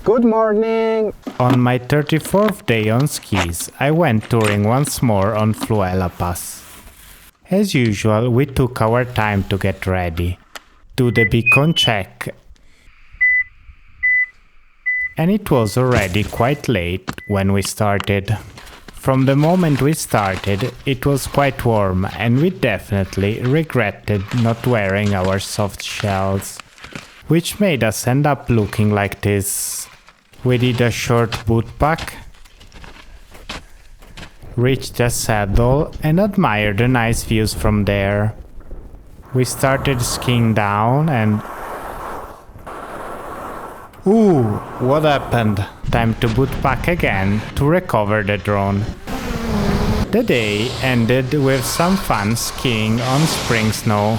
Good morning! On my 34th day on skis, I went touring once more on Fluela Pass. As usual, we took our time to get ready, do the beacon check, and it was already quite late when we started. From the moment we started, it was quite warm and we definitely regretted not wearing our soft shells, which made us end up looking like this. We did a short boot pack, reached the saddle and admired the nice views from there. We started skiing down and... Ooh, what happened? Time to boot pack again to recover the drone. The day ended with some fun skiing on spring snow.